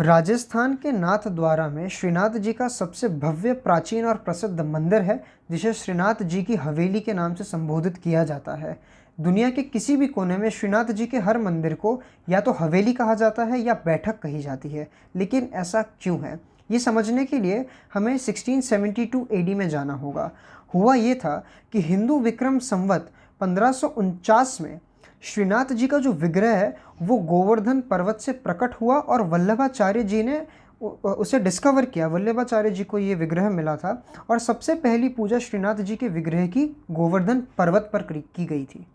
राजस्थान के नाथद्वारा में श्रीनाथ जी का सबसे भव्य, प्राचीन और प्रसिद्ध मंदिर है, जिसे श्रीनाथ जी की हवेली के नाम से संबोधित किया जाता है। दुनिया के किसी भी कोने में श्रीनाथ जी के हर मंदिर को या तो हवेली कहा जाता है या बैठक कही जाती है। लेकिन ऐसा क्यों है, ये समझने के लिए हमें 1672 एडी में जाना होगा। हुआ ये था कि हिंदू विक्रम संवत 1549 में श्रीनाथ जी का जो विग्रह है वो गोवर्धन पर्वत से प्रकट हुआ और वल्लभाचार्य जी ने उसे डिस्कवर किया। वल्लभाचार्य जी को ये विग्रह मिला था और सबसे पहली पूजा श्रीनाथ जी के विग्रह की गोवर्धन पर्वत पर की गई थी।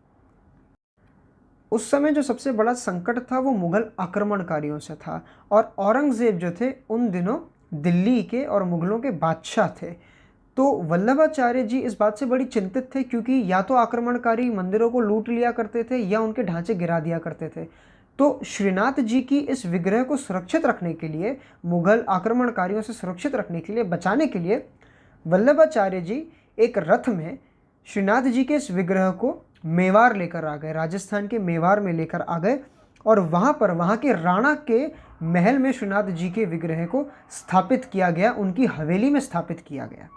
उस समय जो सबसे बड़ा संकट था वो मुगल आक्रमणकारियों से था और औरंगज़ेब जो थे उन दिनों दिल्ली के और मुगलों के बादशाह थे। तो वल्लभाचार्य जी इस बात से बड़ी चिंतित थे, क्योंकि या तो आक्रमणकारी मंदिरों को लूट लिया करते थे या उनके ढांचे गिरा दिया करते थे। तो श्रीनाथ जी की इस विग्रह को सुरक्षित रखने के लिए, मुगल आक्रमणकारियों से सुरक्षित रखने के लिए, बचाने के लिए वल्लभाचार्य जी एक रथ में श्रीनाथ जी के इस विग्रह को मेवाड़ लेकर आ गए, राजस्थान के मेवाड़ में लेकर आ गए और वहाँ के राणा के महल में श्रीनाथ जी के विग्रह को स्थापित किया गया, उनकी हवेली में स्थापित किया गया।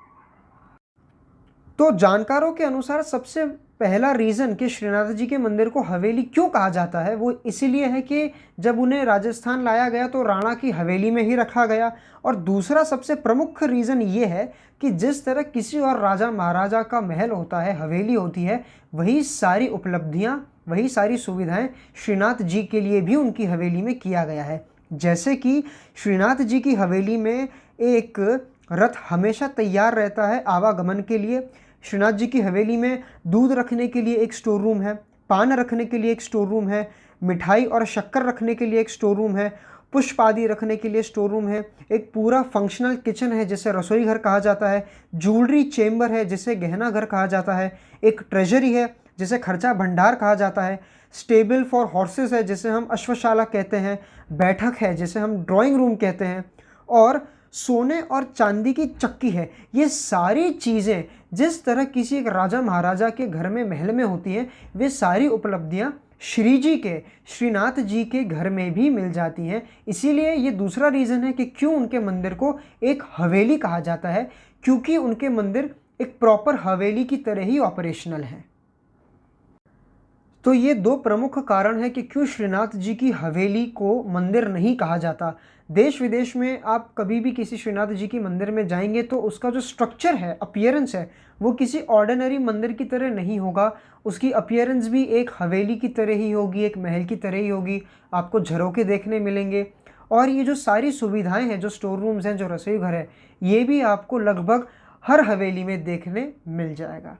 तो जानकारों के अनुसार सबसे पहला रीज़न कि श्रीनाथ जी के मंदिर को हवेली क्यों कहा जाता है वो इसीलिए है कि जब उन्हें राजस्थान लाया गया तो राणा की हवेली में ही रखा गया। और दूसरा सबसे प्रमुख रीज़न ये है कि जिस तरह किसी और राजा महाराजा का महल होता है, हवेली होती है, वही सारी उपलब्धियाँ, वही सारी सुविधाएं श्रीनाथ जी के लिए भी उनकी हवेली में किया गया है। जैसे कि श्रीनाथ जी की हवेली में एक रथ हमेशा तैयार रहता है आवागमन के लिए। श्रीनाथ जी की हवेली में दूध रखने के लिए एक स्टोर रूम है, पान रखने के लिए एक स्टोर रूम है, मिठाई और शक्कर रखने के लिए एक स्टोर रूम है, पुष्प आदि रखने के लिए स्टोर रूम है, एक पूरा फंक्शनल किचन है जिसे रसोई घर कहा जाता है, ज्वेलरी चेम्बर है जिसे गहना घर कहा जाता है, एक ट्रेजरी है जिसे खर्चा भंडार कहा जाता है, स्टेबल फॉर हॉर्सेस है जिसे हम अश्वशाला कहते हैं, बैठक है जिसे हम ड्राइंग रूम कहते हैं, और सोने और चांदी की चक्की है। ये सारी चीज़ें जिस तरह किसी एक राजा महाराजा के घर में, महल में होती हैं, वे सारी उपलब्धियां श्री जी के, श्रीनाथ जी के घर में भी मिल जाती हैं। इसीलिए ये दूसरा रीज़न है कि क्यों उनके मंदिर को एक हवेली कहा जाता है, क्योंकि उनके मंदिर एक प्रॉपर हवेली की तरह ही ऑपरेशनल है। तो ये दो प्रमुख कारण हैं कि क्यों श्रीनाथ जी की हवेली को मंदिर नहीं कहा जाता। देश विदेश में आप कभी भी किसी श्रीनाथ जी की मंदिर में जाएंगे तो उसका जो स्ट्रक्चर है, अपीयरेंस है, वो किसी ऑर्डिनरी मंदिर की तरह नहीं होगा। उसकी अपीयरेंस भी एक हवेली की तरह ही होगी, एक महल की तरह ही होगी। आपको झरोखे देखने मिलेंगे और ये जो सारी सुविधाएं हैं, जो स्टोर रूम्स हैं, जो रसोई घर है, ये भी आपको लगभग हर हवेली में देखने मिल जाएगा।